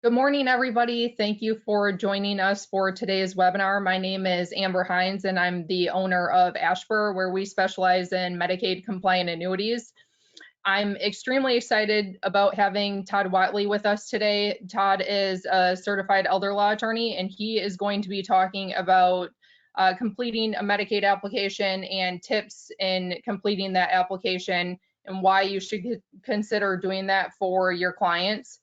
Good morning, everybody. Thank you for joining us for today's webinar. My name is Amber Hines, and I'm the owner of Ashbur, where we specialize in Medicaid compliant annuities. I'm extremely excited about having Todd Watley with us today. Todd is a certified elder law attorney, and he is going to be talking about completing a Medicaid application and tips in completing that application and why you should consider doing that for your clients.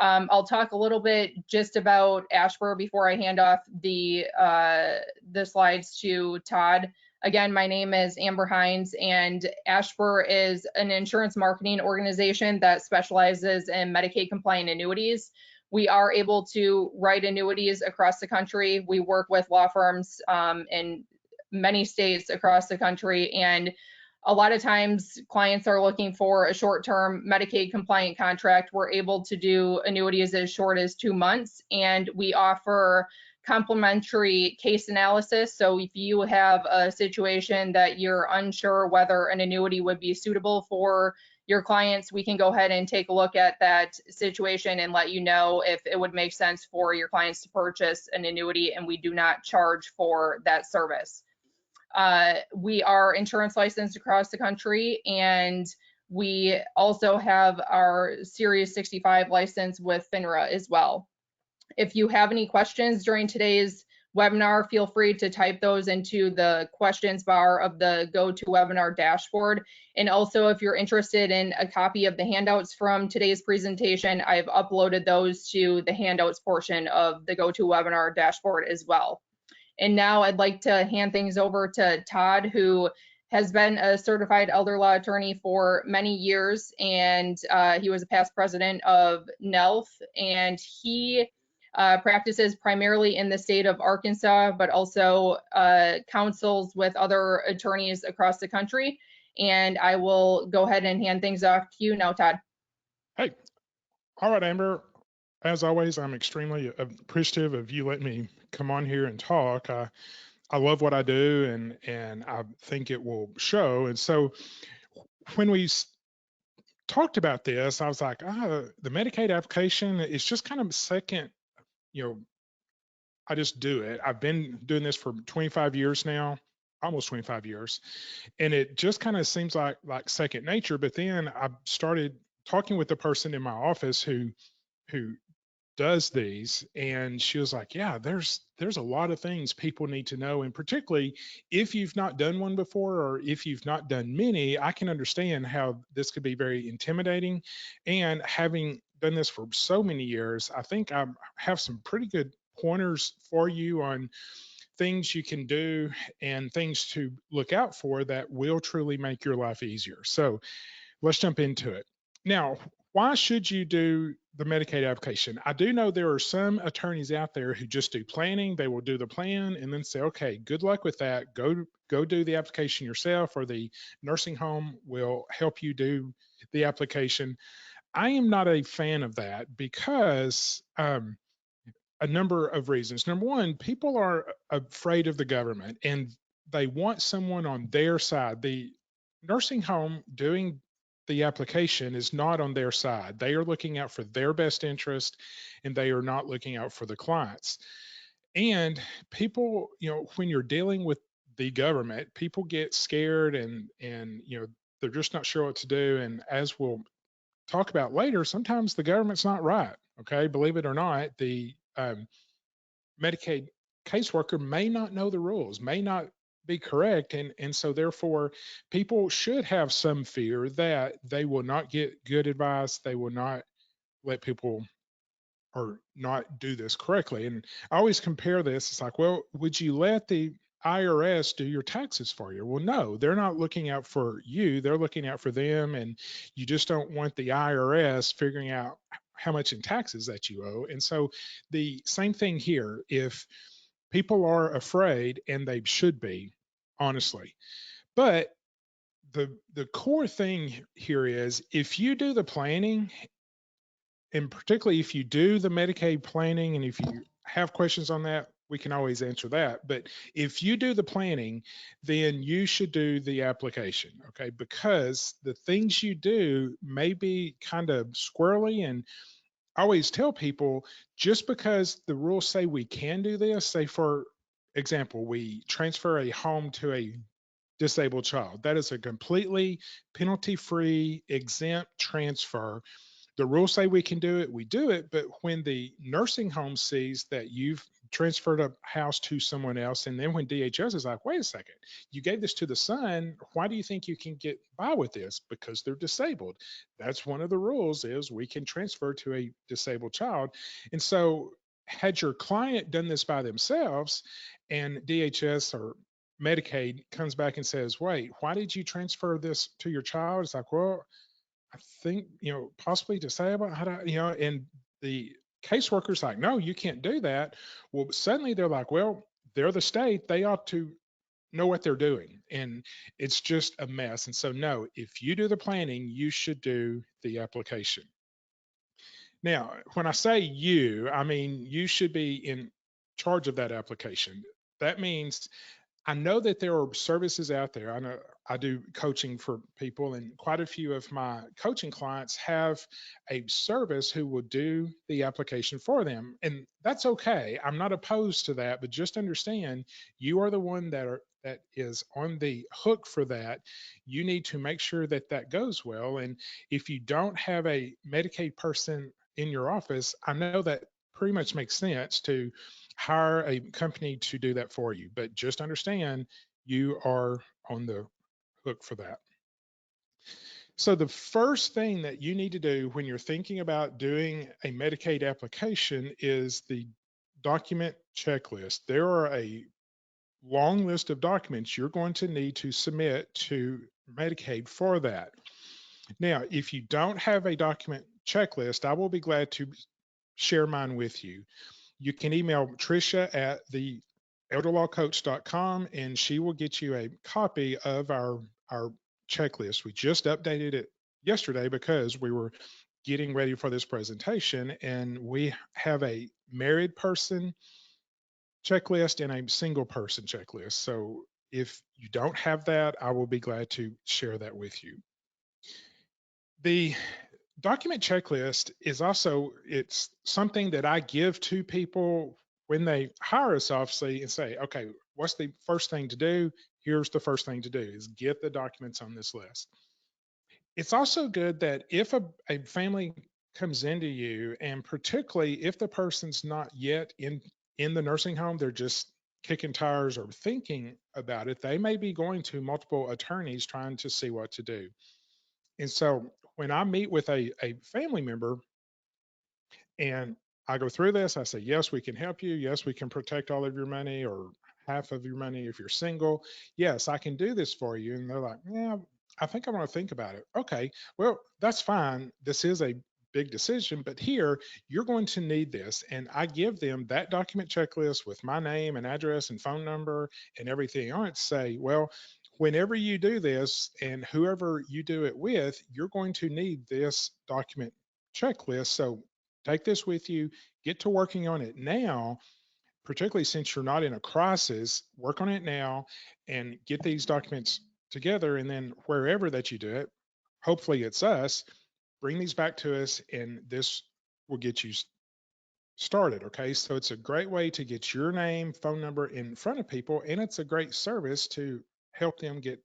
I'll talk a little bit just about Ashbur before I hand off the slides to Todd. Again, my name is Amber Hines, and Ashbur is an insurance marketing organization that specializes in Medicaid compliant annuities. We are able to write annuities across the country. We work with law firms in many states across the country, and a lot of times clients are looking for a short-term Medicaid compliant contract. We're able to do annuities as short as 2 months, and we offer complimentary case analysis. So if you have a situation that you're unsure whether an annuity would be suitable for your clients, we can go ahead and take a look at that situation and let you know if it would make sense for your clients to purchase an annuity, and we do not charge for that service. We are insurance licensed across the country, and we also have our Series 65 license with FINRA as well. If you have any questions during today's webinar, feel free to type those into the questions bar of the GoToWebinar dashboard. And also, if you're interested in a copy of the handouts from today's presentation, I've uploaded those to the handouts portion of the GoToWebinar dashboard as well. And now I'd like to hand things over to Todd, who has been a certified elder law attorney for many years, and he was a past president of NELF, and he practices primarily in the state of Arkansas, but also counsels with other attorneys across the country. And I will go ahead and hand things off to you now, Todd. Hey, all right, Amber. As always, I'm extremely appreciative of you letting me come on here and talk. I love what I do, and I think it will show. And so when we talked about this, I was like, the Medicaid application is just kind of second, I just do it. I've been doing this for 25 years now, almost 25 years. And it just kind of seems like second nature. But then I started talking with the person in my office who does these, and she was like, yeah, there's a lot of things people need to know, and particularly if you've not done one before, or if you've not done many, I can understand how this could be very intimidating. And having done this for so many years, I think I have some pretty good pointers for you on things you can do and things to look out for that will truly make your life easier. So let's jump into it. Now, why should you do the Medicaid application? I do know there are some attorneys out there who just do planning. They will do the plan and then say, okay, good luck with that. Go do the application yourself, or the nursing home will help you do the application. I am not a fan of that because a number of reasons. Number one, people are afraid of the government and they want someone on their side. The nursing home doing the application is not on their side. They are looking out for their best interest, and they are not looking out for the clients. And people, when you're dealing with the government, people get scared and they're just not sure what to do. And as we'll talk about later, sometimes the government's not right. Okay, believe it or not, the Medicaid caseworker may not know the rules, may not be correct, and so therefore people should have some fear that they will not get good advice, they will not let people or not do this correctly. And I always compare this, it's like, well, would you let the IRS do your taxes for you? Well, no, they're not looking out for you, they're looking out for them, and you just don't want the IRS figuring out how much in taxes that you owe. And so the same thing here, if people are afraid, and they should be, honestly. But the core thing here is, if you do the planning, and particularly if you do the Medicaid planning, and if you have questions on that, we can always answer that. But if you do the planning, then you should do the application, okay? Because the things you do may be kind of squirrely, and I always tell people, just because the rules say we can do this, say for example, we transfer a home to a disabled child. That is a completely penalty free, exempt transfer. The rules say we can do it, we do it. But when the nursing home sees that you've transferred a house to someone else, and then when DHS is like, wait a second, you gave this to the son, why do you think you can get by with this? Because they're disabled. That's one of the rules, is we can transfer to a disabled child. And so had your client done this by themselves and DHS or Medicaid comes back and says, wait, why did you transfer this to your child? It's like, well, I think, possibly disabled. How do and the caseworker's like, no, you can't do that. Well, suddenly they're like, well, they're the state. They ought to know what they're doing. And it's just a mess. And so, no, if you do the planning, you should do the application. Now, when I say you, I mean you should be in charge of that application. That means I know that there are services out there. I know I do coaching for people, and quite a few of my coaching clients have a service who will do the application for them. And that's okay. I'm not opposed to that, but just understand you are the one that is on the hook for that. You need to make sure that that goes well. And if you don't have a Medicaid person in your office, I know that pretty much makes sense to hire a company to do that for you. But just understand you are on the hook for that. So, the first thing that you need to do when you're thinking about doing a Medicaid application is the document checklist. There are a long list of documents you're going to need to submit to Medicaid for that. Now, if you don't have a document checklist, I will be glad to share mine with you. You can email Tricia at the elderlawcoach.com and she will get you a copy of our checklist. We just updated it yesterday because we were getting ready for this presentation, and we have a married person checklist and a single person checklist. So if you don't have that, I will be glad to share that with you. The document checklist is also, it's something that I give to people when they hire us, obviously, and say, okay, what's the first thing to do? Here's the first thing to do is get the documents on this list. It's also good that if a family comes into you, and particularly if the person's not yet in the nursing home, they're just kicking tires or thinking about it, they may be going to multiple attorneys trying to see what to do. And so when I meet with a family member and I go through this, I say, yes, we can help you. Yes, we can protect all of your money or half of your money if you're single. Yes, I can do this for you. And they're like, yeah, I think I want to think about it. Okay, well, that's fine. This is a big decision, but here you're going to need this. And I give them that document checklist with my name and address and phone number and everything on it. Say, well, whenever you do this and whoever you do it with, you're going to need this document checklist. So take this with you, get to working on it now, particularly since you're not in a crisis, work on it now and get these documents together. And then wherever that you do it, hopefully it's us, bring these back to us and this will get you started. Okay. So it's a great way to get your name, phone number in front of people. And it's a great service to help them get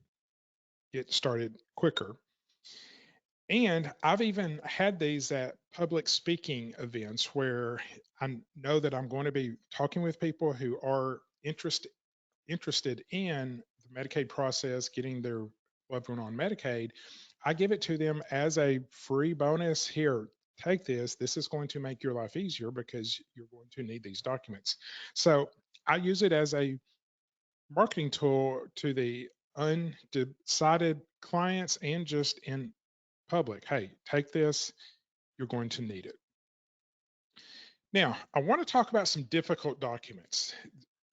started quicker. And I've even had these at public speaking events where I know that I'm going to be talking with people who are interested in the Medicaid process, getting their loved one on Medicaid. I give it to them as a free bonus. Here, take this. This is going to make your life easier because you're going to need these documents. So I use it as a marketing tool to the undecided clients and just in public. Hey, take this. You're going to need it. Now, I want to talk about some difficult documents.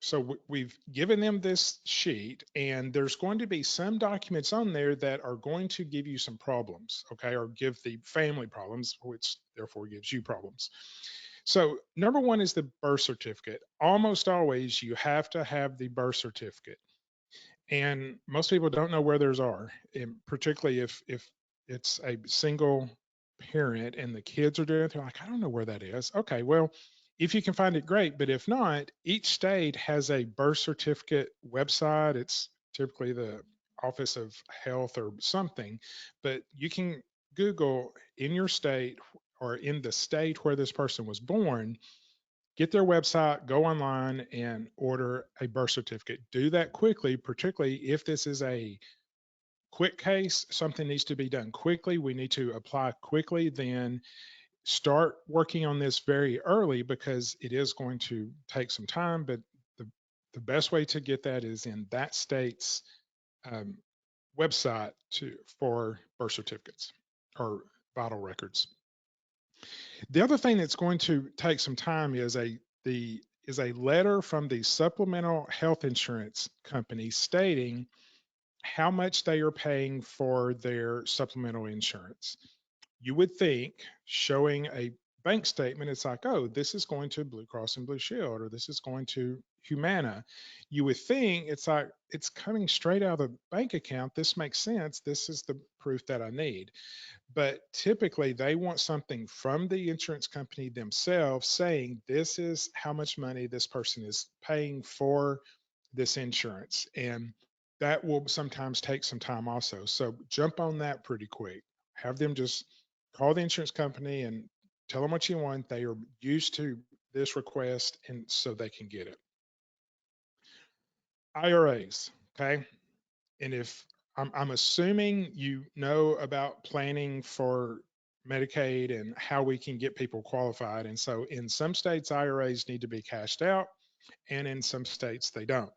So we've given them this sheet, and there's going to be some documents on there that are going to give you some problems, okay, or give the family problems, which therefore gives you problems. So, number one is the birth certificate. Almost always, you have to have the birth certificate, and most people don't know where theirs are, and particularly if it's a single parent and the kids are doing it, they're like, I don't know where that is. Okay, well, if you can find it, great. But if not, each state has a birth certificate website. It's typically the Office of Health or something, but you can Google in your state or in the state where this person was born, get their website, go online and order a birth certificate. Do that quickly, particularly if this is a quick case, something needs to be done quickly. We need to apply quickly. Then start working on this very early because it is going to take some time. But the, the best way to get that is in that state's um, website for birth certificates or vital records. The other thing that's going to take some time is a letter from the supplemental health insurance company stating how much they are paying for their supplemental insurance. You would think showing a bank statement, it's like, oh, this is going to Blue Cross and Blue Shield, or this is going to Humana. You would think it's like it's coming straight out of the bank account. This makes sense. This is the proof that I need. But typically they want something from the insurance company themselves saying this is how much money this person is paying for this insurance. And that will sometimes take some time also. So jump on that pretty quick. Have them just call the insurance company and tell them what you want. They are used to this request and so they can get it. IRAs, okay? And if I'm assuming you know about planning for Medicaid and how we can get people qualified. And so in some states, IRAs need to be cashed out, and in some states, they don't.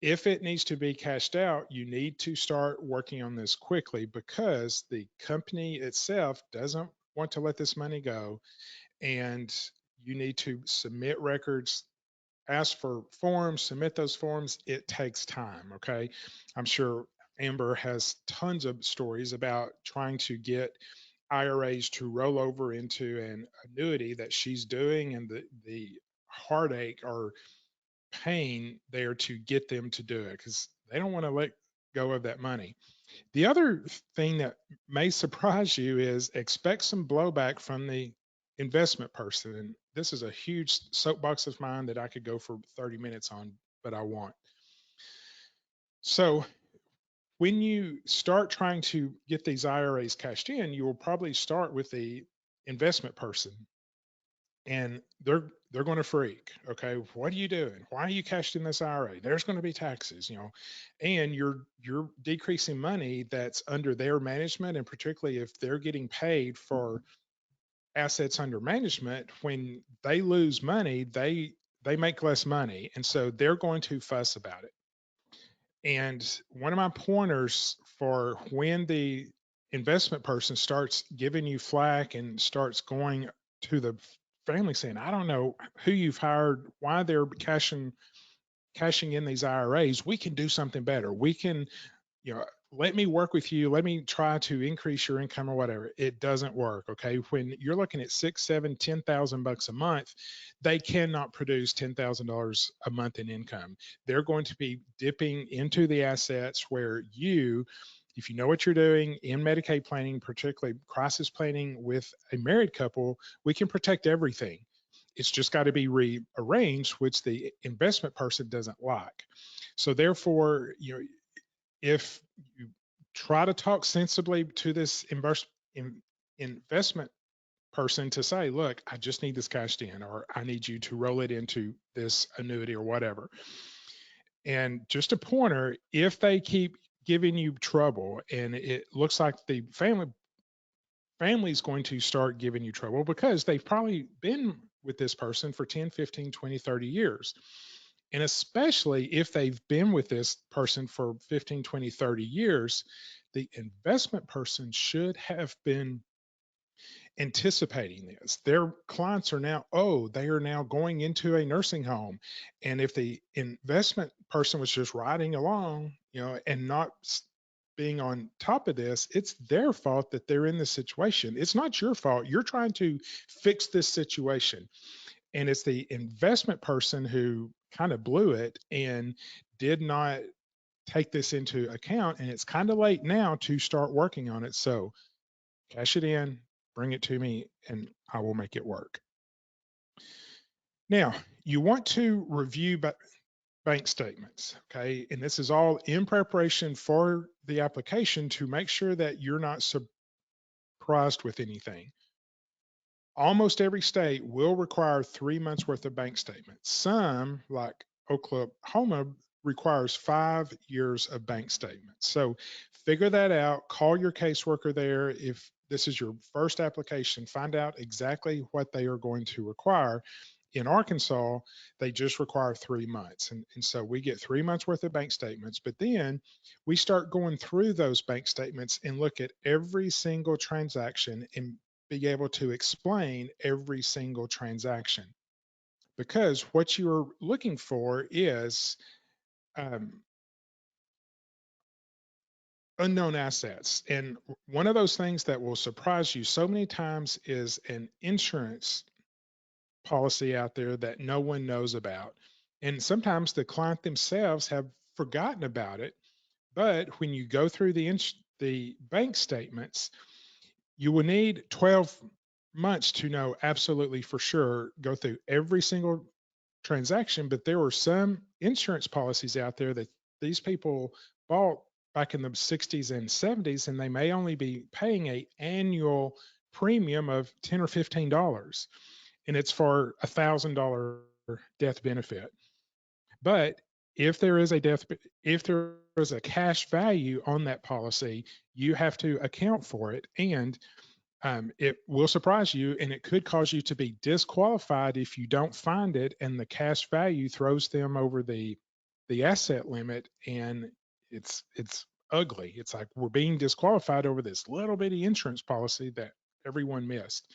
If it needs to be cashed out, you need to start working on this quickly because the company itself doesn't want to let this money go. And you need to submit records, ask for forms, submit those forms. It takes time. Okay. I'm sure Amber has tons of stories about trying to get IRAs to roll over into an annuity that she's doing and the heartache or pain there to get them to do it because they don't want to let go of that money. The other thing that may surprise you is expect some blowback from the investment person. And this is a huge soapbox of mine that I could go for 30 minutes on, but I won't. So when you start trying to get these IRAs cashed in, you will probably start with the investment person and they're going to freak. Okay, what are you doing? Why are you cashed in this IRA? There's going to be taxes, and you're decreasing money that's under their management, and particularly if they're getting paid for assets under management, when they lose money, they make less money, and so they're going to fuss about it. And one of my pointers for when the investment person starts giving you flack and starts going to the family saying, I don't know who you've hired, why they're cashing in these IRAs. We can do something better. We can, let me work with you. Let me try to increase your income or whatever. It doesn't work. Okay. When you're looking at 6, 7, 10,000 bucks a month, they cannot produce $10,000 a month in income. They're going to be dipping into the assets where if you know what you're doing in Medicaid planning, particularly crisis planning with a married couple, we can protect everything. It's just got to be rearranged, which the investment person doesn't like. So therefore, if you try to talk sensibly to this investment person to say, look, I just need this cashed in, or I need you to roll it into this annuity or whatever. And just a pointer, if they keep giving you trouble and it looks like the family's going to start giving you trouble because they've probably been with this person for 10, 15, 20, 30 years. And especially if they've been with this person for 15, 20, 30 years, the investment person should have been anticipating this. Their clients are now, they are now going into a nursing home. And if the investment person was just riding along, and not being on top of this, it's their fault that they're in this situation. It's not your fault. You're trying to fix this situation. And it's the investment person who kind of blew it and did not take this into account. And it's kind of late now to start working on it. So cash it in, bring it to me and I will make it work. Now, you want to review bank statements, okay? And this is all in preparation for the application to make sure that you're not surprised with anything. Almost every state will require 3 months worth of bank statements. Some, like Oklahoma, requires 5 years of bank statements. So figure that out. Call your caseworker there. If this is your first application, find out exactly what they are going to require. In Arkansas, they just require 3 months. And so we get 3 months worth of bank statements, but then we start going through those bank statements and look at every single transaction and be able to explain every single transaction, because what you're looking for is um, unknown assets. And one of those things that will surprise you so many times is an insurance policy out there that no one knows about. And sometimes the client themselves have forgotten about it. But when you go through the bank statements, you will need 12 months to know absolutely for sure, go through every single transaction. But there were some insurance policies out there that these people bought back in the 60s and 70s, and they may only be paying a annual premium of $10 or $15, and it's for $1,000 death benefit. But if there is a if there is a cash value on that policy, you have to account for it, and it will surprise you, and it could cause you to be disqualified if you don't find it, and the cash value throws them over the asset limit, and it's ugly. It's like we're being disqualified over this little bitty insurance policy that everyone missed.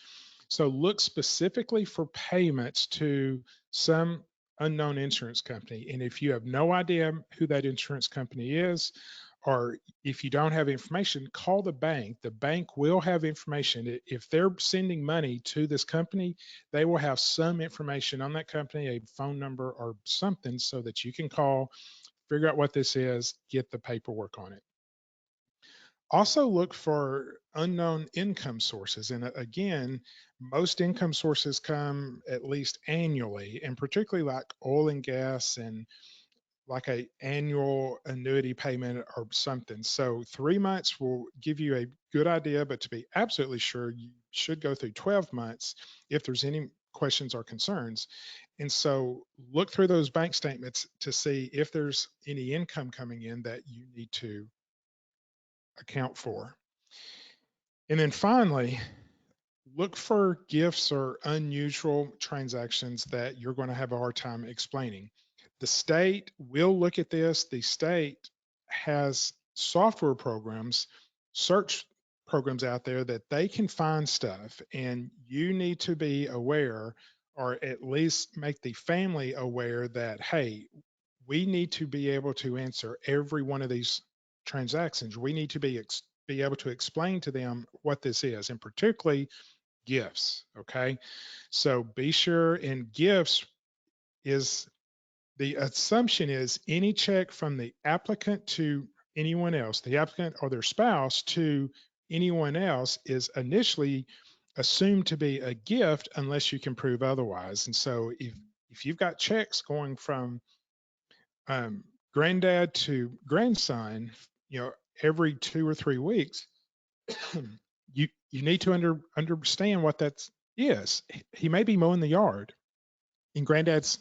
So look specifically for payments to some unknown insurance company, and if you have no idea who that insurance company is, or if you don't have information, call the bank. The bank will have information. If they're sending money to this company, they will have some information on that company, a phone number or something, so that you can call, figure out what this is, get the paperwork on it. Also look for unknown income sources. And again, most income sources come at least annually, and particularly like oil and gas and like a annual annuity payment or something. So 3 months will give you a good idea, but to be absolutely sure, you should go through 12 months if there's any questions or concerns. And so look through those bank statements to see if there's any income coming in that you need to account for. And then finally, look for gifts or unusual transactions that you're going to have a hard time explaining. The state will look at this. The state has software programs, search programs out there that they can find stuff, and you need to be aware, or at least make the family aware that, hey, we need to be able to answer every one of these transactions. We need to be able to explain to them what this is, and particularly gifts. Okay. So be sure, and gifts is, the assumption is any check from the applicant to anyone else, the applicant or their spouse to anyone else, is initially assumed to be a gift unless you can prove otherwise. And so if you've got checks going from granddad to grandson, every 2 or 3 weeks, you need to understand what that is. He may be mowing the yard, and granddad's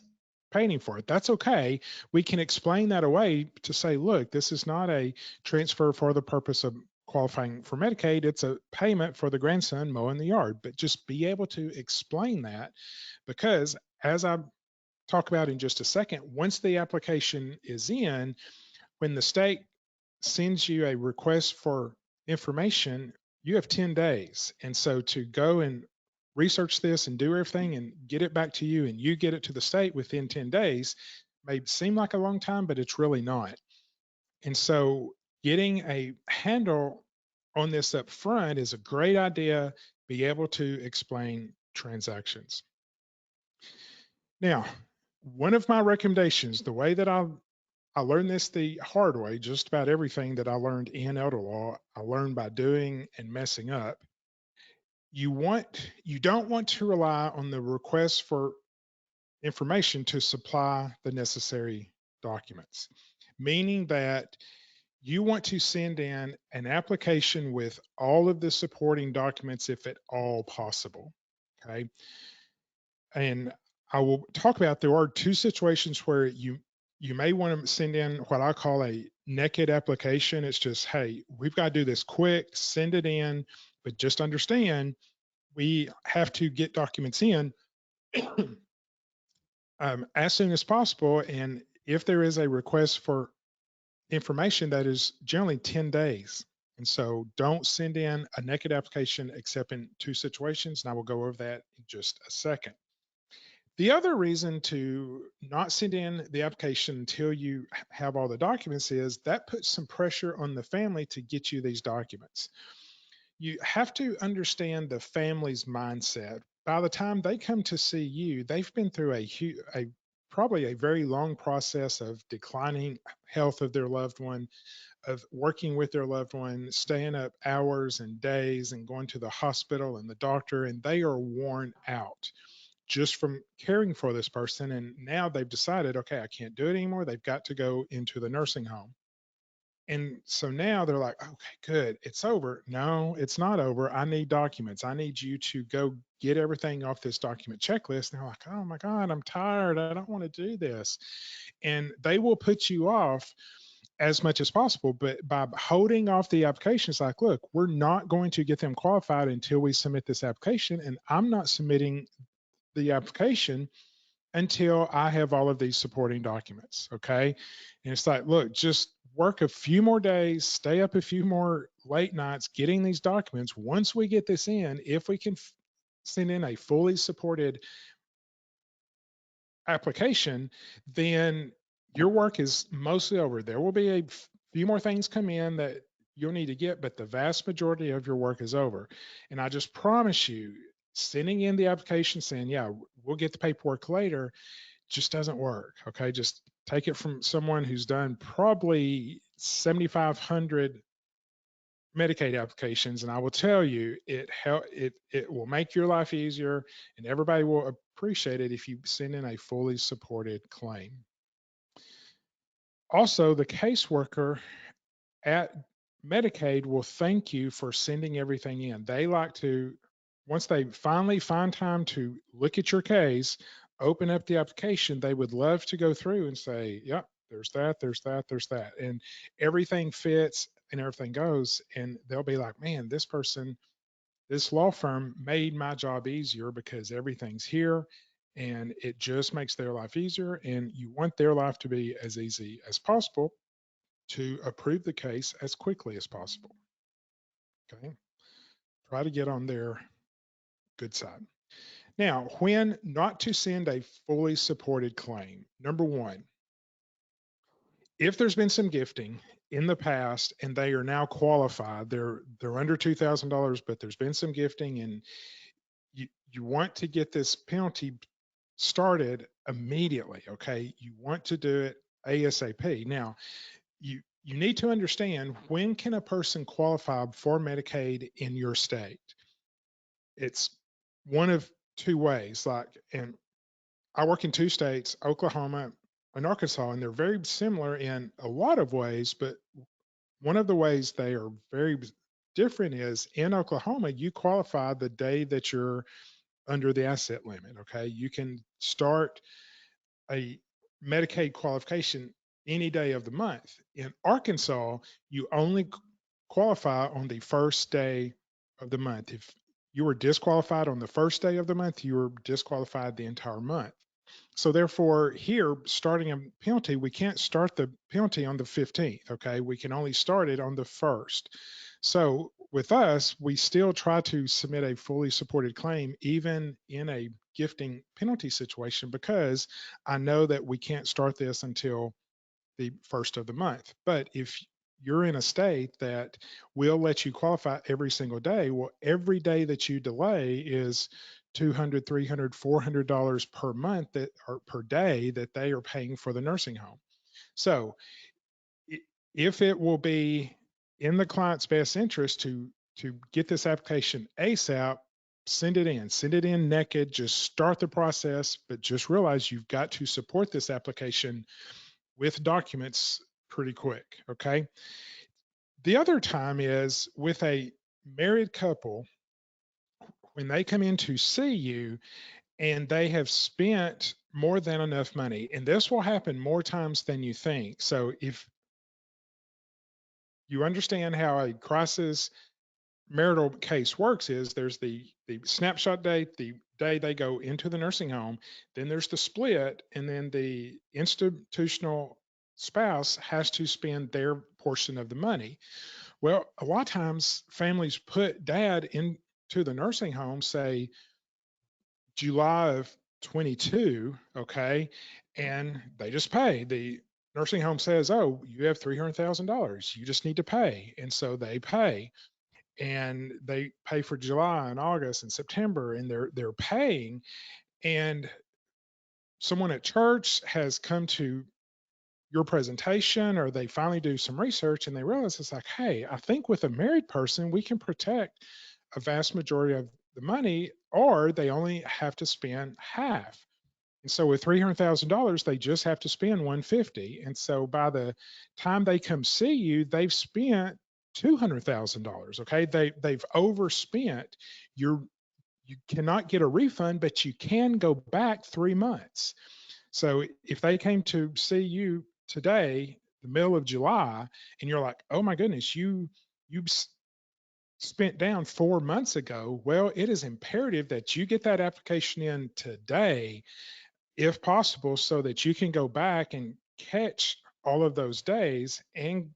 paying him for it. That's okay. We can explain that away to say, look, this is not a transfer for the purpose of qualifying for Medicaid. It's a payment for the grandson mowing the yard. But just be able to explain that, because as I talk about in just a second, once the application is in, when the state sends you a request for information, you have 10 days. And so to go and research this and do everything and get it back to you, and you get it to the state within 10 days, may seem like a long time, but it's really not. And so getting a handle on this up front is a great idea. Be able to explain transactions. Now, one of my recommendations, the way that I learned this the hard way, just about everything that I learned in elder law, I learned by doing and messing up. you don't want to rely on the request for information to supply the necessary documents, meaning that you want to send in an application with all of the supporting documents if at all possible. Okay. And I will talk about there are two situations where you may want to send in what I call a naked application. It's just, hey, we've got to do this quick, send it in, but just understand we have to get documents in as soon as possible. And if there is a request for information, that is generally 10 days. And so don't send in a naked application except in two situations. And I will go over that in just a second. The other reason to not send in the application until you have all the documents is that puts some pressure on the family to get you these documents. You have to understand the family's mindset. By the time they come to see you, they've been through a probably a very long process of declining health of their loved one, of working with their loved one, staying up hours and days and going to the hospital and the doctor, and they are worn out just from caring for this person. And now they've decided, okay, I can't do it anymore. They've got to go into the nursing home. And so now they're like, okay, good, it's over. No, it's not over. I need documents. I need you to go get everything off this document checklist. And they're like, oh my God, I'm tired. I don't want to do this. And they will put you off as much as possible. But by holding off the application, it's like, look, we're not going to get them qualified until we submit this application. And I'm not submitting the application until I have all of these supporting documents. Okay. And it's like, look, just work a few more days, stay up a few more late nights getting these documents. Once we get this in, if we can send in a fully supported application, then your work is mostly over. There will be a few more things come in that you'll need to get, but the vast majority of your work is over. And I just promise you, sending in the application saying, yeah, we'll get the paperwork later, just doesn't work. Okay. Just take it from someone who's done probably 7,500 Medicaid applications. And I will tell you, it will make your life easier and everybody will appreciate it if you send in a fully supported claim. Also, the caseworker at Medicaid will thank you for sending everything in. They like to, once they finally find time to look at your case, open up the application, they would love to go through and say, yep, there's that, there's that, there's that. And everything fits and everything goes. And they'll be like, man, this person, this law firm made my job easier because everything's here and it just makes their life easier. And you want their life to be as easy as possible to approve the case as quickly as possible. Okay. Try to get on their good side. Now, when not to send a fully supported claim, number one, if there's been some gifting in the past and they are now qualified, they're under $2,000, but there's been some gifting and you want to get this penalty started immediately. Okay. You want to do it ASAP. Now, you need to understand, when can a person qualify for Medicaid in your state? It's one of two ways. Like, and I work in two states, Oklahoma and Arkansas, and they're very similar in a lot of ways, but one of the ways they are very different is in Oklahoma, you qualify the day that you're under the asset limit. Okay. You can start a Medicaid qualification any day of the month. In Arkansas, you only qualify on the first day of the month. If you were disqualified on the first day of the month, you were disqualified the entire month. So therefore, here, starting a penalty, we can't start the penalty on the 15th. Okay. We can only start it on the 1st. So with us, we still try to submit a fully supported claim, even in a gifting penalty situation, because I know that we can't start this until the 1st of the month. But if you're in a state that will let you qualify every single day, well, every day that you delay is $200, $300, $400 per month that, or per day, that they are paying for the nursing home. So if it will be in the client's best interest to get this application ASAP, send it in naked, just start the process, but just realize you've got to support this application with documents pretty quick. Okay. The other time is with a married couple, when they come in to see you and they have spent more than enough money, and this will happen more times than you think. So if you understand how a crisis marital case works, is there's the snapshot date, the day they go into the nursing home, then there's the split, and then the institutional spouse has to spend their portion of the money. Well, a lot of times families put dad into the nursing home, say July of 22, okay, and they just pay. The nursing home says, "Oh, you have $300,000. You just need to pay." And so they pay, and they pay for July and August and September, and they're paying. And someone at church has come to your presentation, or they finally do some research and they realize it's like, hey, I think with a married person we can protect a vast majority of the money, or they only have to spend half. And so with $300,000, they just have to spend 150. And so by the time they come see you, they've spent $200,000. Okay. They've overspent. You cannot get a refund, but you can go back 3 months. So if they came to see you today, the middle of July, and you're like, oh my goodness, you spent down 4 months ago. Well, it is imperative that you get that application in today, if possible, so that you can go back and catch all of those days and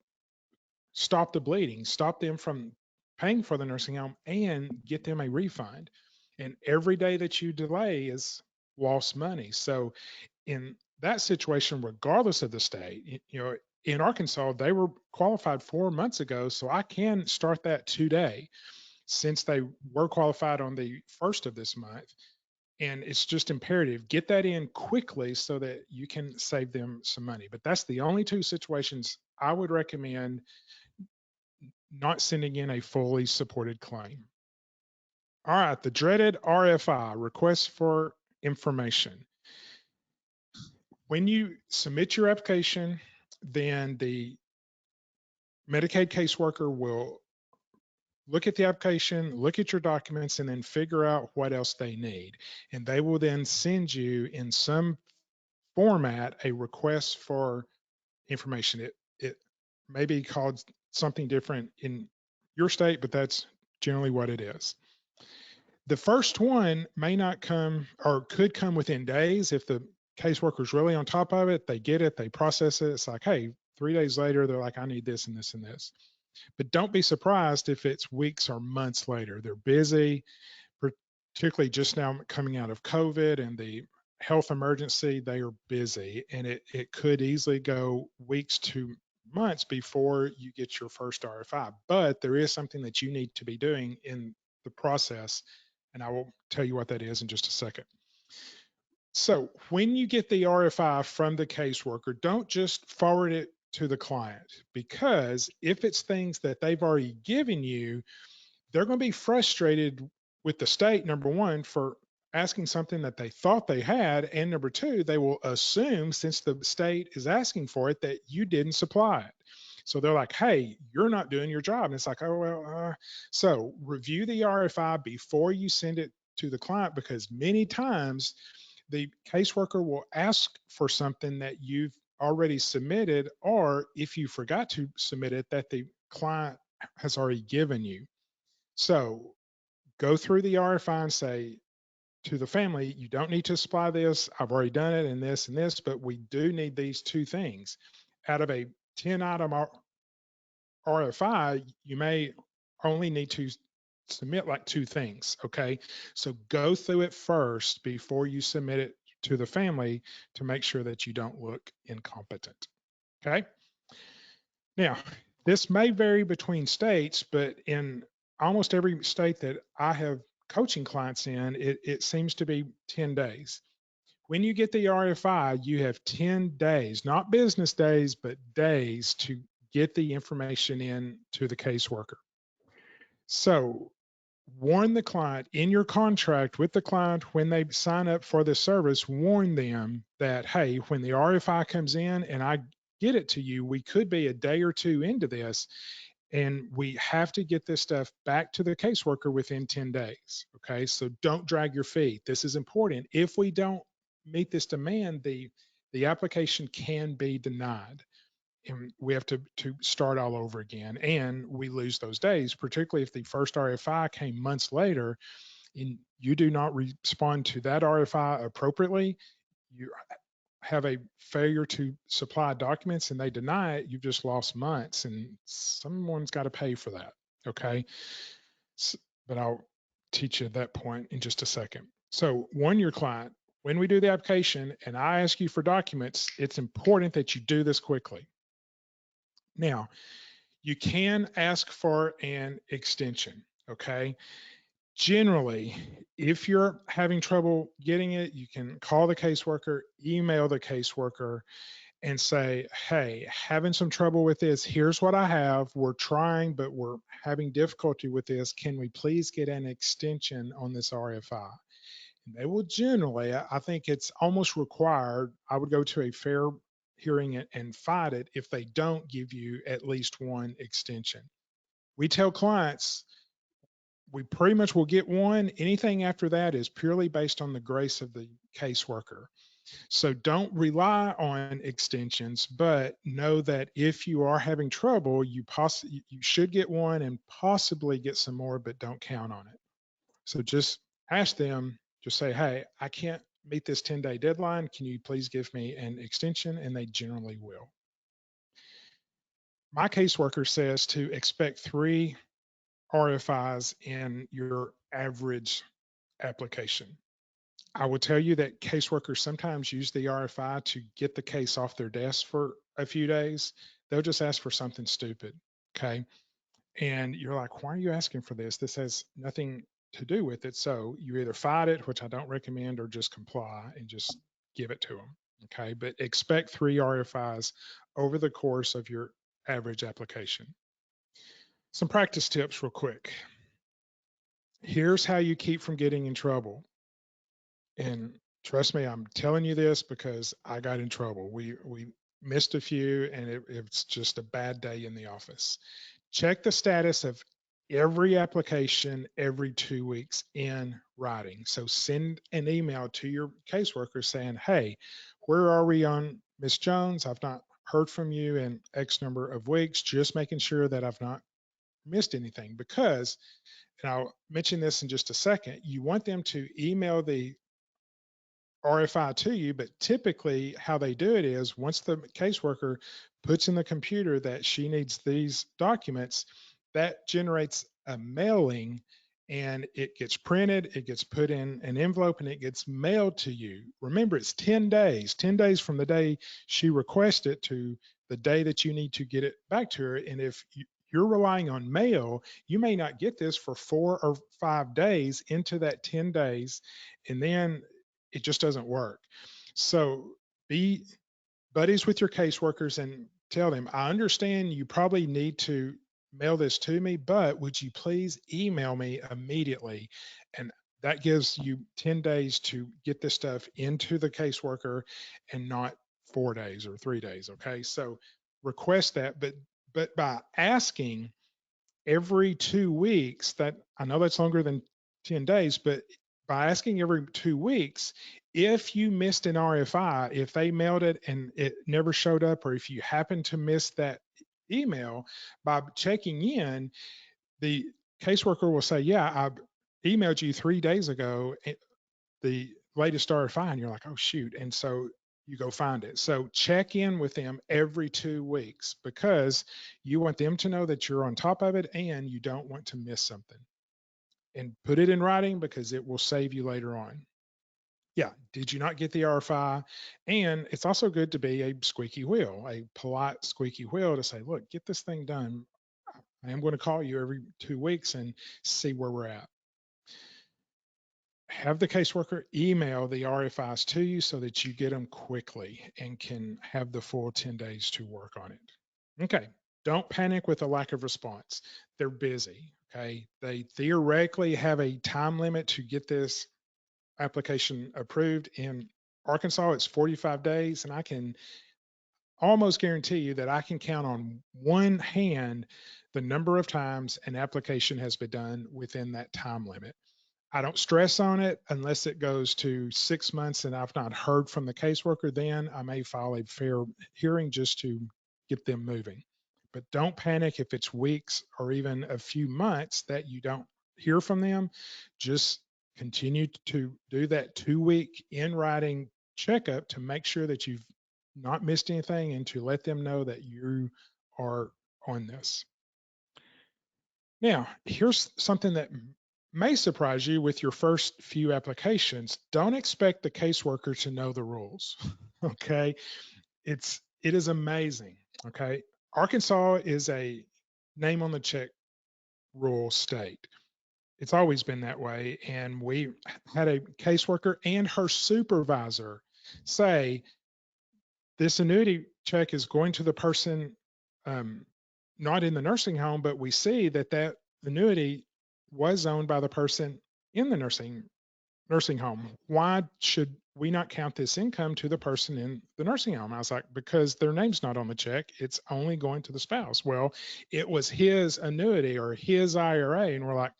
stop the bleeding, stop them from paying for the nursing home, and get them a refund. And every day that you delay is lost money. So in that situation, regardless of the state, in Arkansas, they were qualified 4 months ago. So I can start that today since they were qualified on the first of this month. And it's just imperative, get that in quickly so that you can save them some money. But that's the only two situations I would recommend not sending in a fully supported claim. All right, the dreaded RFI, request for information. When you submit your application, then the Medicaid caseworker will look at the application, look at your documents, and then figure out what else they need. And they will then send you in some format a request for information. It may be called something different in your state, but that's generally what it is. The first one may not come, or could come within days. If the caseworker's really on top of it, they get it, they process it. It's like, hey, 3 days later, they're like, I need this and this and this. But don't be surprised if it's weeks or months later. They're busy, particularly just now coming out of COVID and the health emergency. They are busy, and it could easily go weeks to months before you get your first RFI. But there is something that you need to be doing in the process, and I will tell you what that is in just a second. So when you get the RFI from the caseworker, don't just forward it to the client, because if it's things that they've already given you, they're going to be frustrated with the state, number one, for asking something that they thought they had, and number two, they will assume, since the state is asking for it, that you didn't supply it. So they're like, hey, you're not doing your job. And it's like, oh, well, so review the RFI before you send it to the client, because many times the caseworker will ask for something that you've already submitted, or if you forgot to submit it, that the client has already given you. So go through the RFI and say to the family, you don't need to supply this. I've already done it and this, but we do need these two things. Out of a 10-item RFI, you may only need to submit like two things. Okay. So go through it first before you submit it to the family to make sure that you don't look incompetent. Okay. Now, this may vary between states, but in almost every state that I have coaching clients in, it seems to be 10 days. When you get the RFI, you have 10 days, not business days, but days to get the information in to the caseworker. So warn the client in your contract with the client when they sign up for the service, warn them that, hey, when the RFI comes in and I get it to you, we could be a day or two into this, and we have to get this stuff back to the caseworker within 10 days. Okay. So don't drag your feet. This is important. If we don't meet this demand, the application can be denied, and we have to start all over again, and we lose those days, particularly if the first RFI came months later and you do not respond to that RFI appropriately. You have a failure to supply documents and they deny it, you've just lost months, and someone's got to pay for that. Okay. But I'll teach you at that point in just a second. So warn your client when we do the application and I ask you for documents, it's important that you do this quickly. Now, you can ask for an extension. Okay. Generally, if you're having trouble getting it, you can call the caseworker, email the caseworker, and say, hey, having some trouble with this. Here's what I have. We're trying, but we're having difficulty with this. Can we please get an extension on this RFI? And they will generally, I think it's almost required. I would go to a fair hearing and fight it if they don't give you at least one extension. We tell clients we pretty much will get one. Anything after that is purely based on the grace of the caseworker. So don't rely on extensions, but know that if you are having trouble, you should get one and possibly get some more, but don't count on it. So just ask them, just say, hey, I can't meet this 10-day deadline. Can you please give me an extension? And they generally will. My caseworker says to expect 3 RFIs in your average application. I will tell you that caseworkers sometimes use the RFI to get the case off their desk for a few days. They'll just ask for something stupid. Okay. And you're like, why are you asking for this? This has nothing to do with it. So you either fight it, which I don't recommend, or just comply and just give it to them. Okay. But expect 3 RFIs over the course of your average application. Some practice tips, real quick. Here's how you keep from getting in trouble. And trust me, I'm telling you this because I got in trouble. We missed a few, and it's just a bad day in the office. Check the status of every application every 2 weeks in writing. So send an email to your caseworker saying, hey, where are we on Miss Jones? I've not heard from you in X number of weeks, just making sure that I've not missed anything. Because, and I'll mention this in just a second, you want them to email the RFI to you, but typically how they do it is once the caseworker puts in the computer that she needs these documents, that generates a mailing, and it gets printed, it gets put in an envelope, and it gets mailed to you. Remember, it's 10 days from the day she requests it to the day that you need to get it back to her. And if you're relying on mail, you may not get this for 4 or 5 days into that 10 days. And then it just doesn't work. So be buddies with your caseworkers and tell them, I understand you probably need to mail this to me, but would you please email me immediately? And that gives you 10 days to get this stuff into the caseworker and not 4 days or 3 days. Okay. So request that, but by asking every 2 weeks, that I know that's longer than 10 days, but by asking every 2 weeks, if you missed an RFI, if they mailed it and it never showed up, or if you happen to miss that email, by checking in, the caseworker will say, yeah, I emailed you 3 days ago, the latest RFI, and you're like, oh shoot. And so you go find it. So check in with them every 2 weeks because you want them to know that you're on top of it and you don't want to miss something. And put it in writing because it will save you later on. Yeah, did you not get the RFI? And it's also good to be a squeaky wheel, a polite squeaky wheel to say, look, get this thing done. I am going to call you every 2 weeks and see where we're at. Have the caseworker email the RFIs to you so that you get them quickly and can have the full 10 days to work on it. Okay. Don't panic with a lack of response. They're busy. Okay. They theoretically have a time limit to get this application approved. In Arkansas, it's 45 days, and I can almost guarantee you that I can count on one hand the number of times an application has been done within that time limit. I don't stress on it unless it goes to 6 months and I've not heard from the caseworker. Then I may file a fair hearing just to get them moving. But don't panic if it's weeks or even a few months that you don't hear from them. Just continue to do that 2 week in writing checkup to make sure that you've not missed anything and to let them know that you are on this. Now, here's something that may surprise you with your first few applications. Don't expect the caseworker to know the rules. Okay. It is amazing. Okay. Arkansas is a name on the check rule state. It's always been that way. And we had a caseworker and her supervisor say, this annuity check is going to the person not in the nursing home, but we see that that annuity was owned by the person in the nursing home. Why should we not count this income to the person in the nursing home? I was like, because their name's not on the check. It's only going to the spouse. Well, it was his annuity or his IRA. And we're like,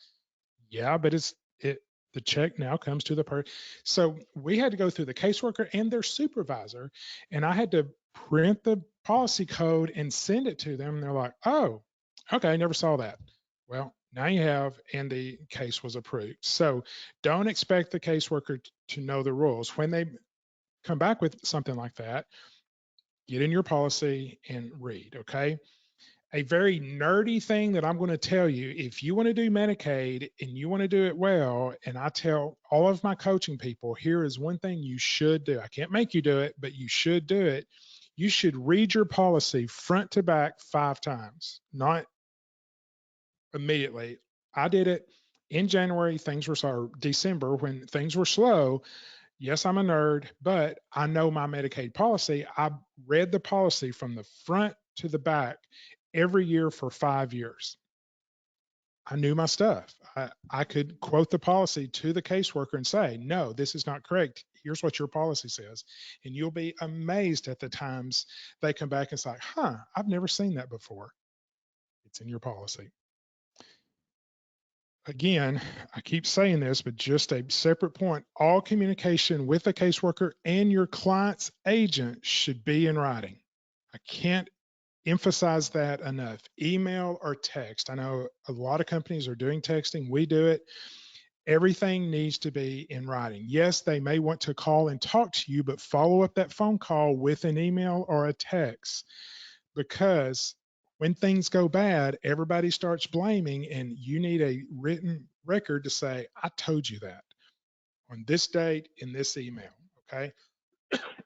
yeah, but the check now comes to the person. So we had to go through the caseworker and their supervisor, and I had to print the policy code and send it to them. And they're like, oh, okay, I never saw that. Well, now you have, and the case was approved. So don't expect the caseworker to know the rules. When they come back with something like that, get in your policy and read, okay? A very nerdy thing that I'm going to tell you, if you want to do Medicaid and you want to do it well, and I tell all of my coaching people, here is one thing you should do. I can't make you do it, but you should do it. You should read your policy front to back 5 times, not immediately. I did it in January, things were slow, December when things were slow. Yes, I'm a nerd, but I know my Medicaid policy. I read the policy from the front to the back every year for 5 years. I knew my stuff. I could quote the policy to the caseworker and say, no, this is not correct. Here's what your policy says. And you'll be amazed at the times they come back and say, huh, I've never seen that before. It's in your policy. Again, I keep saying this, but just a separate point, all communication with the caseworker and your client's agent should be in writing. I can't emphasize that enough. Email or text. I know a lot of companies are doing texting. We do it. Everything needs to be in writing. Yes, they may want to call and talk to you, but follow up that phone call with an email or a text, because when things go bad, everybody starts blaming, and you need a written record to say, I told you that on this date in this email. Okay.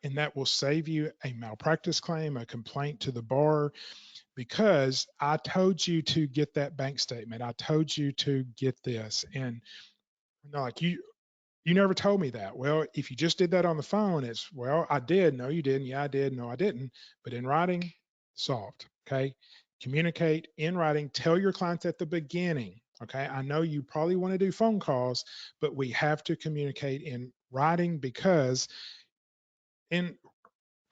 And that will save you a malpractice claim, a complaint to the bar, because I told you to get that bank statement. I told you to get this. And like, you never told me that. Well, if you just did that on the phone, it's, well, I did. No, you didn't. Yeah, I did. No, I didn't. But in writing, solved. Okay. Communicate in writing. Tell your clients at the beginning. Okay. I know you probably want to do phone calls, but we have to communicate in writing, because in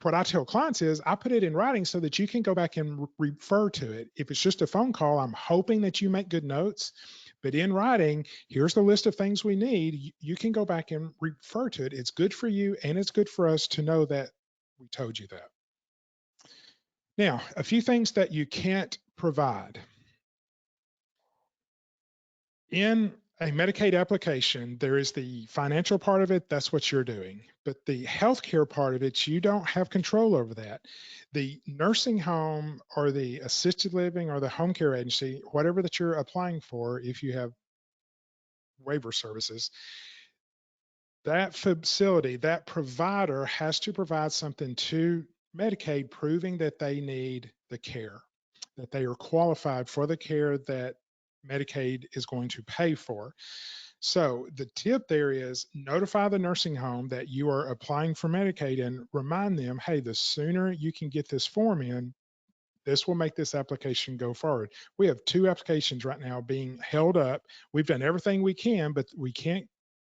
what I tell clients is I put it in writing so that you can go back and refer to it. If it's just a phone call, I'm hoping that you make good notes, but in writing, here's the list of things we need. You can go back and refer to it. It's good for you and it's good for us to know that we told you that. Now, a few things that you can't provide. In a Medicaid application, there is the financial part of it. That's what you're doing. But the healthcare part of it, you don't have control over that. The nursing home or the assisted living or the home care agency, whatever that you're applying for, if you have waiver services, that facility, that provider has to provide something to Medicaid proving that they need the care, that they are qualified for the care that Medicaid is going to pay for. So the tip there is notify the nursing home that you are applying for Medicaid and remind them, hey, the sooner you can get this form in, this will make this application go forward. We have 2 applications right now being held up. We've done everything we can, but we can't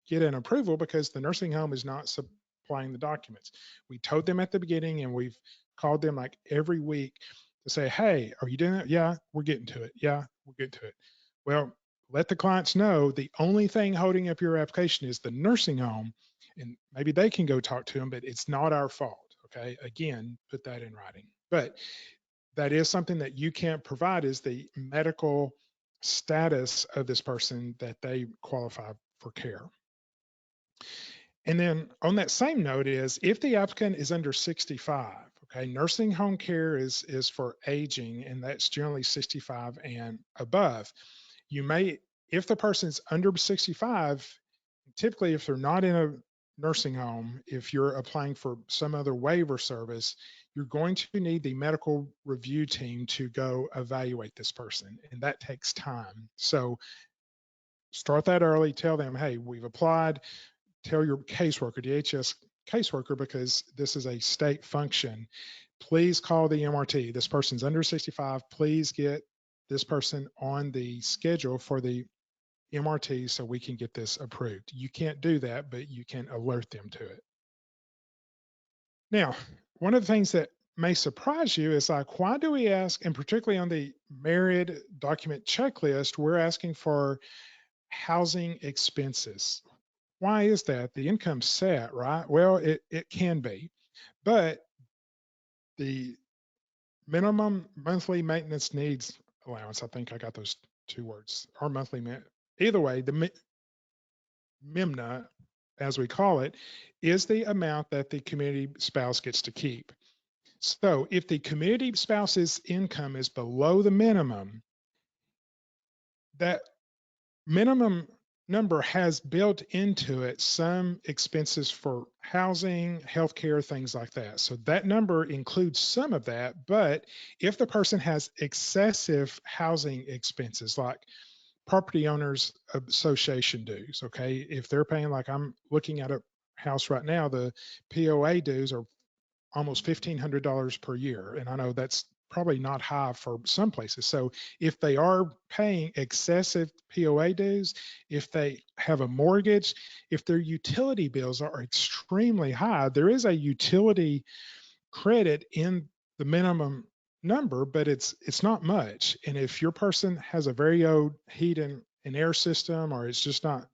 get an approval because the nursing home is not supplying the documents. We told them at the beginning, and we've called them like every week to say, hey, are you doing it? Yeah, we're getting to it. Yeah, we're getting to it. Well, let the clients know the only thing holding up your application is the nursing home, and maybe they can go talk to them, but it's not our fault. Okay. Again, put that in writing. But that is something that you can't provide is the medical status of this person that they qualify for care. And then on that same note is if the applicant is under 65, okay, nursing home care is for aging, and that's generally 65 and above. You may, if the person's under 65, typically if they're not in a nursing home, if you're applying for some other waiver service, you're going to need the medical review team to go evaluate this person, and that takes time. So start that early, tell them, hey, we've applied, tell your caseworker, DHS caseworker, because this is a state function, please call the MRT. This person's under 65. Please get this person on the schedule for the MRT so we can get this approved. You can't do that, but you can alert them to it. Now, one of the things that may surprise you is like, why do we ask, and particularly on the married document checklist, we're asking for housing expenses. Why is that? The income's set, right? Well, it can be, but the minimum monthly maintenance needs allowance, I think I got those 2 words, or monthly, either way, the MIMNA, as we call it, is the amount that the community spouse gets to keep. So if the community spouse's income is below the minimum, that minimum number has built into it some expenses for housing, healthcare, things like that. So that number includes some of that. But if the person has excessive housing expenses, like property owners association dues, okay, if they're paying, like I'm looking at a house right now, the POA dues are almost $1,500 per year. And I know that's probably not high for some places. So if they are paying excessive POA dues, if they have a mortgage, if their utility bills are extremely high, there is a utility credit in the minimum number, but it's not much. And if your person has a very old heat and air system, or it's just not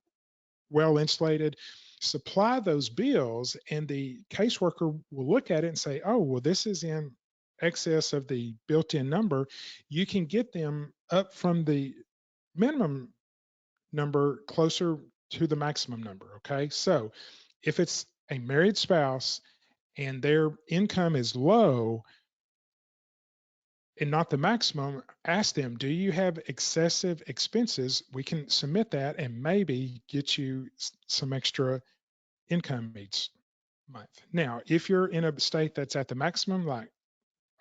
well insulated, supply those bills, and the caseworker will look at it and say, oh, well, this is in excess of the built-in number. You can get them up from the minimum number closer to the maximum number. Okay. So if it's a married spouse and their income is low and not the maximum, ask them, do you have excessive expenses? We can submit that and maybe get you some extra income each month. Now, if you're in a state that's at the maximum, like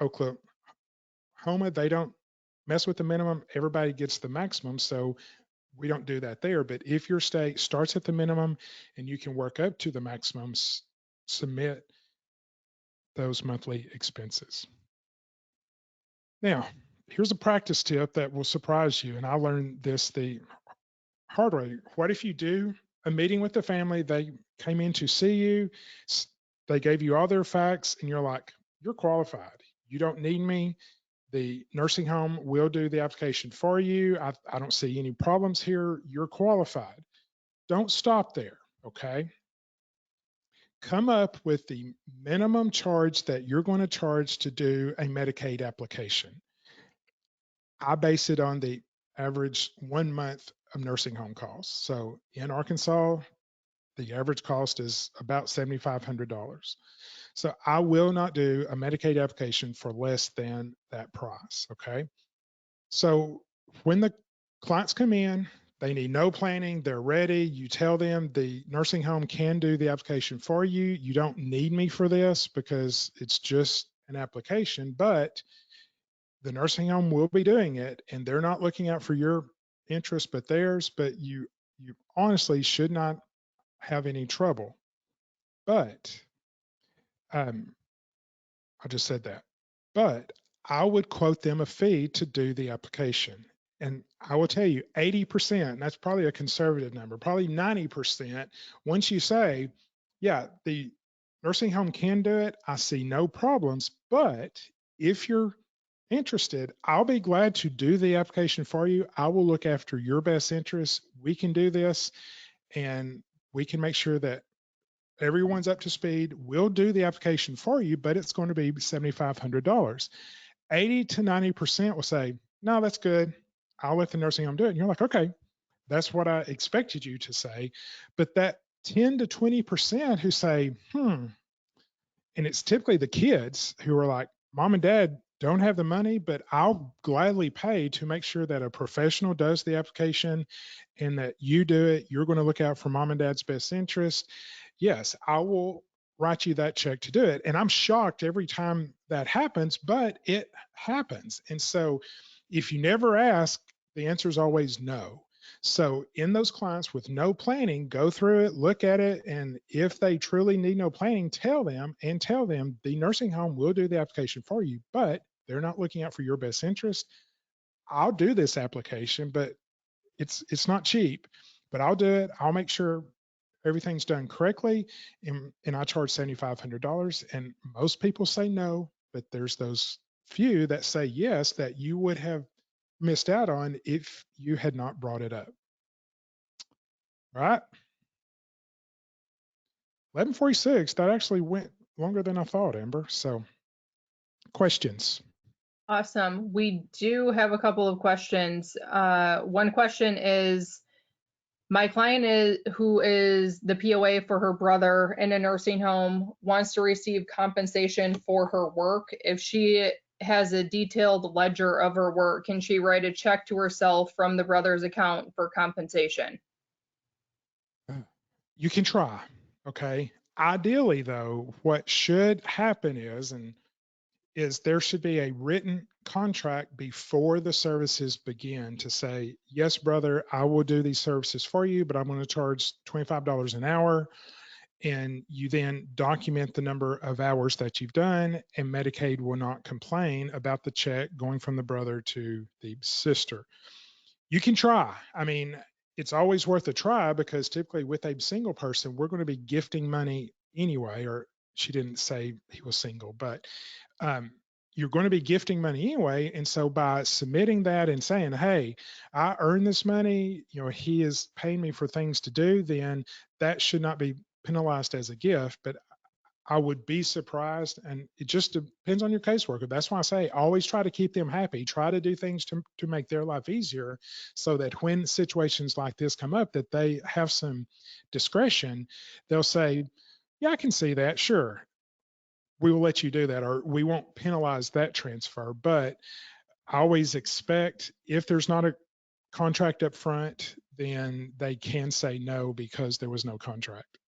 Oklahoma, they don't mess with the minimum. Everybody gets the maximum. So we don't do that there. But if your state starts at the minimum and you can work up to the maximums, submit those monthly expenses. Now, here's a practice tip that will surprise you. And I learned this the hard way. What if you do a meeting with the family? They came in to see you. They gave you all their facts, and you're like, you're qualified. You don't need me. The nursing home will do the application for you. I don't see any problems here. You're qualified. Don't stop there. Okay. Come up with the minimum charge that you're going to charge to do a Medicaid application. I base it on the average 1 month of nursing home costs. So in Arkansas, the average cost is about $7,500. So I will not do a Medicaid application for less than that price. Okay. So when the clients come in, they need no planning, they're ready. You tell them the nursing home can do the application for you. You don't need me for this because it's just an application, but the nursing home will be doing it, and they're not looking out for your interest but theirs. But you honestly should not have any trouble. But I just said that. But I would quote them a fee to do the application. And I will tell you, 80%, that's probably a conservative number, probably 90%, once you say, yeah, the nursing home can do it, I see no problems. But if you're interested, I'll be glad to do the application for you. I will look after your best interests. We can do this and we can make sure that everyone's up to speed. We'll do the application for you, but it's going to be $7,500. 80 to 90% will say, no, that's good. I'll let the nursing home do it. And you're like, okay, that's what I expected you to say. But that 10 to 20% who say, and it's typically the kids who are like, mom and dad don't have the money, but I'll gladly pay to make sure that a professional does the application and that you do it. You're going to look out for mom and dad's best interest. Yes, I will write you that check to do it. And I'm shocked every time that happens, but it happens. And so if you never ask, the answer is always no. So in those clients with no planning, go through it, look at it, and if they truly need no planning, tell them the nursing home will do the application for you, but they're not looking out for your best interest. I'll do this application, but it's not cheap, but I'll do it. I'll make sure everything's done correctly, and I charge $7,500. And most people say no, but there's those few that say yes that you would have missed out on if you had not brought it up. Right? 11:46. That actually went longer than I thought, Amber. So, questions. Awesome. We do have a couple of questions. One question is, my client who is the POA for her brother in a nursing home wants to receive compensation for her work. If she has a detailed ledger of her work, can she write a check to herself from the brother's account for compensation? You can try. Okay. Ideally, though, what should happen is there should be a written contract before the services begin to say, yes, brother, I will do these services for you, but I'm going to charge $25 an hour. And you then document the number of hours that you've done, and Medicaid will not complain about the check going from the brother to the sister. You can try. I mean, it's always worth a try because typically with a single person, we're going to be gifting money anyway, or she didn't say he was single, but you're going to be gifting money anyway. And so by submitting that and saying, hey, I earned this money, he is paying me for things to do, then that should not be penalized as a gift. But I would be surprised, and it just depends on your caseworker. That's why I say always try to keep them happy. Try to do things to make their life easier so that when situations like this come up, that they have some discretion. They'll say, yeah, I can see that. Sure. We will let you do that, or we won't penalize that transfer. But I always expect if there's not a contract up front, then they can say no because there was no contract.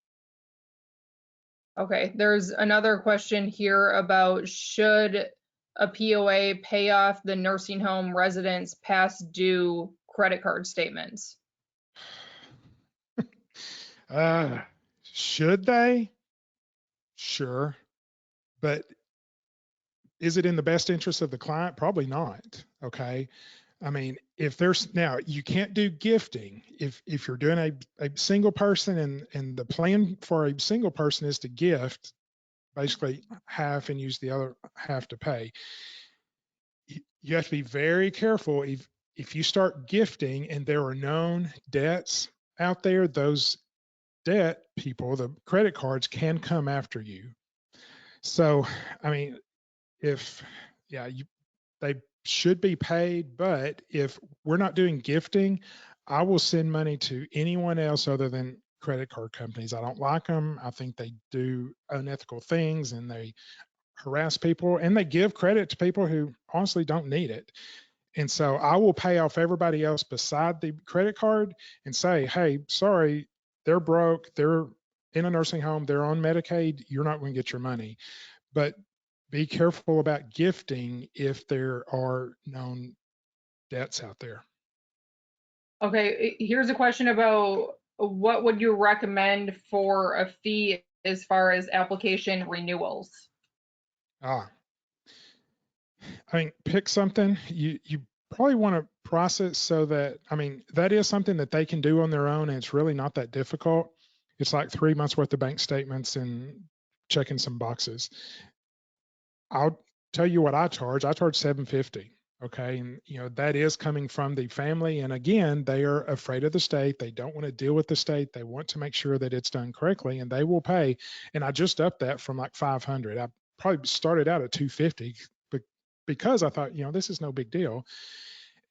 Okay, there's another question here about should a POA pay off the nursing home residents' past due credit card statements? Should they? Sure. But is it in the best interest of the client? Probably not. Okay. I mean, if there's now you can't do gifting if you're doing a single person and the plan for a single person is to gift basically half and use the other half to pay. You have to be very careful if you start gifting and there are known debts out there, those debt people, the credit cards can come after you. So, I mean, if yeah, they should be paid, but if we're not doing gifting, I will send money to anyone else other than credit card companies. I don't like them. I think they do unethical things and they harass people and they give credit to people who honestly don't need it. And so I will pay off everybody else beside the credit card and say, hey, sorry, they're broke. They're in a nursing home. They're on Medicaid. You're not going to get your money. But be careful about gifting if there are known debts out there. Okay, here's a question about what would you recommend for a fee as far as application renewals? Ah, I mean, pick something you probably want to process so that, I mean, that is something that they can do on their own, and it's really not that difficult. It's like 3 months worth of bank statements and checking some boxes. I'll tell you what I charge. I charge 750. Okay. And that is coming from the family. And again, they are afraid of the state. They don't want to deal with the state. They want to make sure that it's done correctly, and they will pay. And I just upped that from like 500. I probably started out at 250 because I thought, this is no big deal.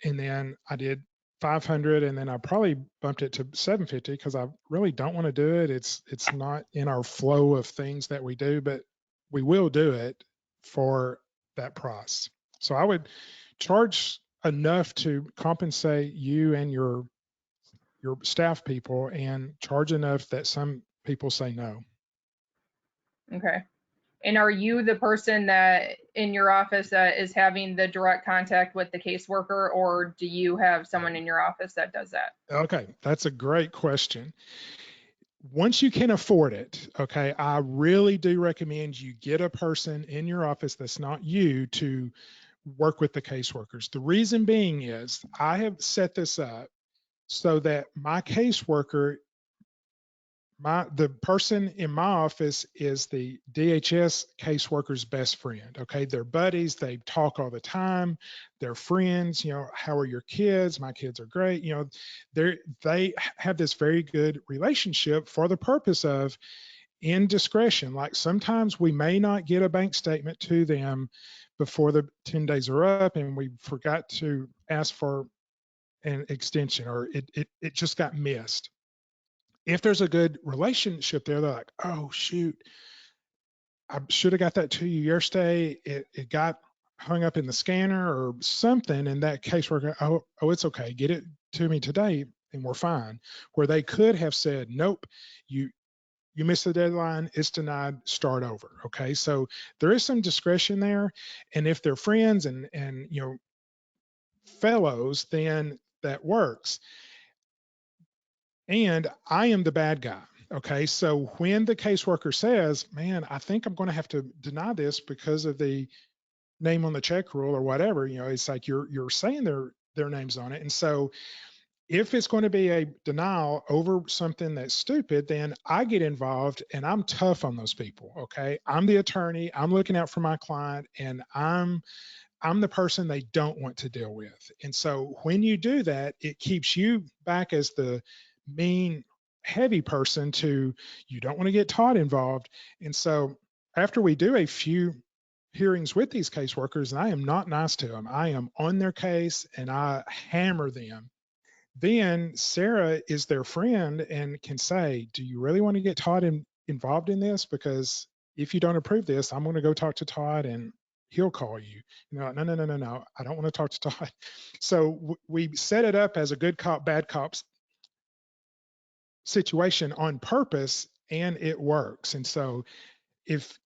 And then I did 500, and then I probably bumped it to 750 because I really don't want to do it. It's not in our flow of things that we do, but we will do it for that price. So I would charge enough to compensate you and your staff people, and charge enough that some people say no. Okay. And are you the person that in your office that is having the direct contact with the caseworker, or do you have someone in your office that does that? Okay, that's a great question. Once you can afford it, okay, I really do recommend you get a person in your office that's not you to work with the caseworkers. The reason being is I have set this up so that my caseworker, the person in my office is the DHS caseworker's best friend. Okay. They're buddies. They talk all the time. They're friends. How are your kids? My kids are great. They have this very good relationship for the purpose of indiscretion. Like sometimes we may not get a bank statement to them before the 10 days are up, and we forgot to ask for an extension, or it just got missed. If there's a good relationship there, they're like, oh shoot, I should have got that to you yesterday. It got hung up in the scanner or something. In that case, oh, it's okay. Get it to me today and we're fine. Where they could have said, nope, you missed the deadline, it's denied, start over. Okay. So there is some discretion there. And if they're friends and fellows, then that works. And I am the bad guy. Okay. So when the caseworker says, man, I think I'm going to have to deny this because of the name on the check rule or whatever, it's like you're saying their names on it. And so if it's going to be a denial over something that's stupid, then I get involved and I'm tough on those people. Okay. I'm the attorney. I'm looking out for my client, and I'm the person they don't want to deal with. And so when you do that, it keeps you back as the mean, heavy person to, you don't want to get Todd involved. And so after we do a few hearings with these caseworkers, and I am not nice to them, I am on their case and I hammer them. Then Sarah is their friend and can say, do you really want to get Todd involved in this? Because if you don't approve this, I'm going to go talk to Todd and he'll call you. No, no, no, no, no, no. I don't want to talk to Todd. So we set it up as a good cop, bad cops situation on purpose, and it works. And so if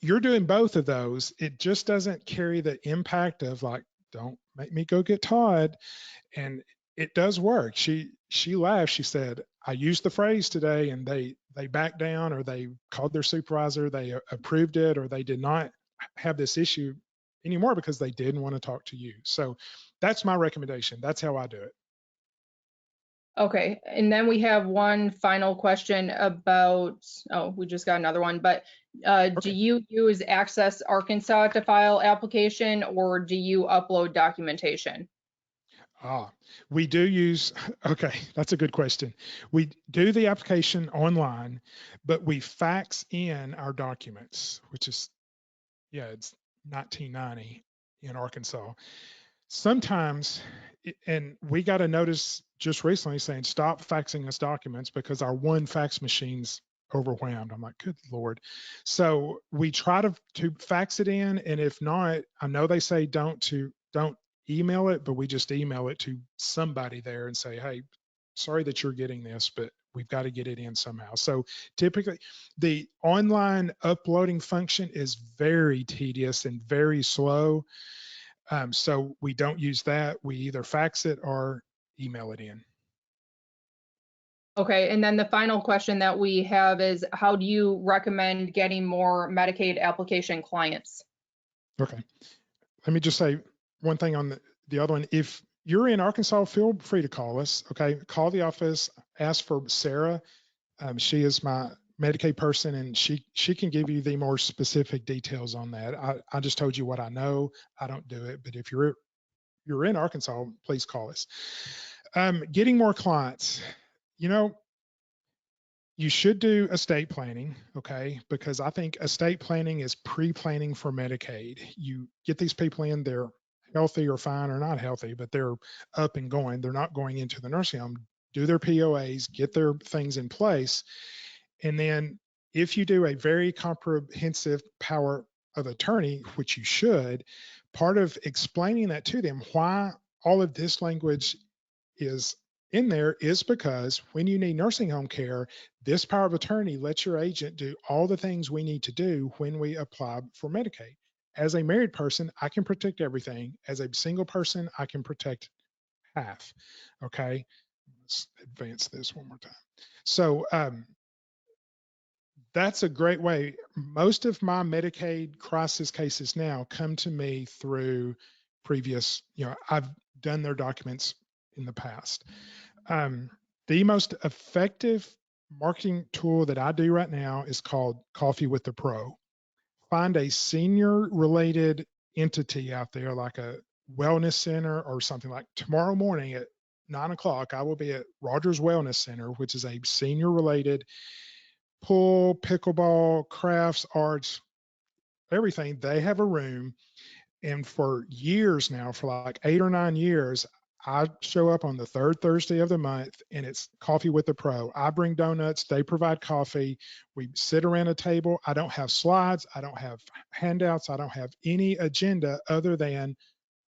you're doing both of those, it just doesn't carry the impact of like, don't make me go get Todd. And it does work. She laughed. She said, I used the phrase today, and they backed down, or they called their supervisor, they approved it, or they did not have this issue anymore because they didn't want to talk to you. So that's my recommendation. That's how I do it. Okay, and then we have one final question about, oh, we just got another one, but do Okay. you use Access Arkansas to file application, or do you upload documentation? We do use, okay, that's a good question. We do the application online, but we fax in our documents, which is, yeah, it's 1990 in Arkansas. Sometimes, and we got a notice just recently saying, stop faxing us documents because our one fax machine's overwhelmed. I'm like, good Lord. So we try to fax it in. And if not, I know they say don't email it, but we just email it to somebody there and say, hey, sorry that you're getting this, but we've got to get it in somehow. So typically the online uploading function is very tedious and very slow. So we don't use that. We either fax it or email it in. Okay, and then the final question that we have is, how do you recommend getting more Medicaid application clients? Okay. let me just say one thing on the other one. If you're in Arkansas, feel free to call us. Okay. Call the office, ask for Sarah. She is my Medicaid person, and she can give you the more specific details on that. I just told you what I know. I don't do it, but if you're in Arkansas, please call us. Getting more clients. You know, you should do estate planning, okay? Because I think estate planning is pre-planning for Medicaid. You get these people in, they're healthy or fine or not healthy, but they're up and going. They're not going into the nursing home. Do their POAs, get their things in place. And then if you do a very comprehensive power of attorney, which you should, part of explaining that to them, why all of this language is in there is because when you need nursing home care, this power of attorney lets your agent do all the things we need to do when we apply for Medicaid. As a married person, I can protect everything. As a single person, I can protect half. Okay. Let's advance this one more time. So, that's a great way. Most of my Medicaid crisis cases now come to me through previous, I've done their documents in the past. The most effective marketing tool that I do right now is called Coffee with the Pro. Find a senior related entity out there, like a wellness center or something. Like tomorrow morning at 9 o'clock, I will be at Rogers Wellness Center, which is a senior related pool, pickleball, crafts, arts, everything. They have a room. And for years now, for like 8 or 9 years, I show up on the third Thursday of the month and it's Coffee with the Pro. I bring donuts, they provide coffee. We sit around a table. I don't have slides, I don't have handouts, I don't have any agenda other than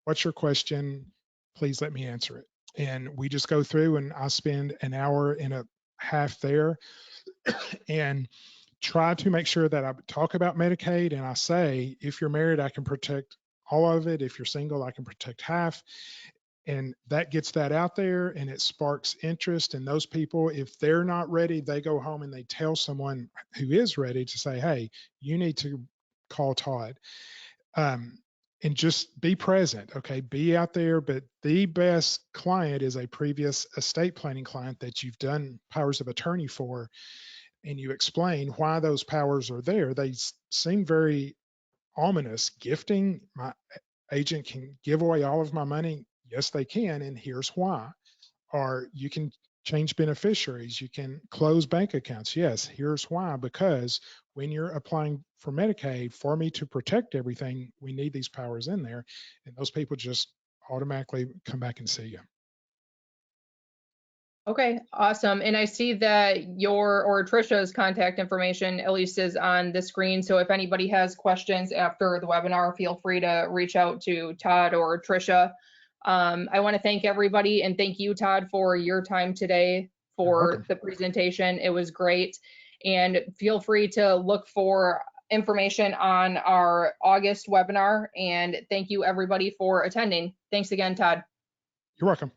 what's your question? Please let me answer it. And we just go through and I spend an hour and a half there and try to make sure that I talk about Medicaid and I say, if you're married, I can protect all of it. If you're single, I can protect half. And that gets that out there and it sparks interest. And those people, if they're not ready, they go home and they tell someone who is ready to say, hey, you need to call Todd. And just be present, okay? Be out there. But the best client is a previous estate planning client that you've done powers of attorney for, and you explain why those powers are there. They seem very ominous. Gifting, my agent can give away all of my money. Yes, they can, and here's why. Or you can change beneficiaries. You can close bank accounts. Yes, here's why. Because when you're applying for Medicaid, for me to protect everything, we need these powers in there. And those people just automatically come back and see you. Okay, awesome. And I see that your or Trisha's contact information at least is on the screen. So if anybody has questions after the webinar, feel free to reach out to Todd or Trisha. I want to thank everybody and thank you, Todd, for your time today for the presentation. It was great. And feel free to look for information on our August webinar. And thank you everybody for attending. Thanks again, Todd. You're welcome.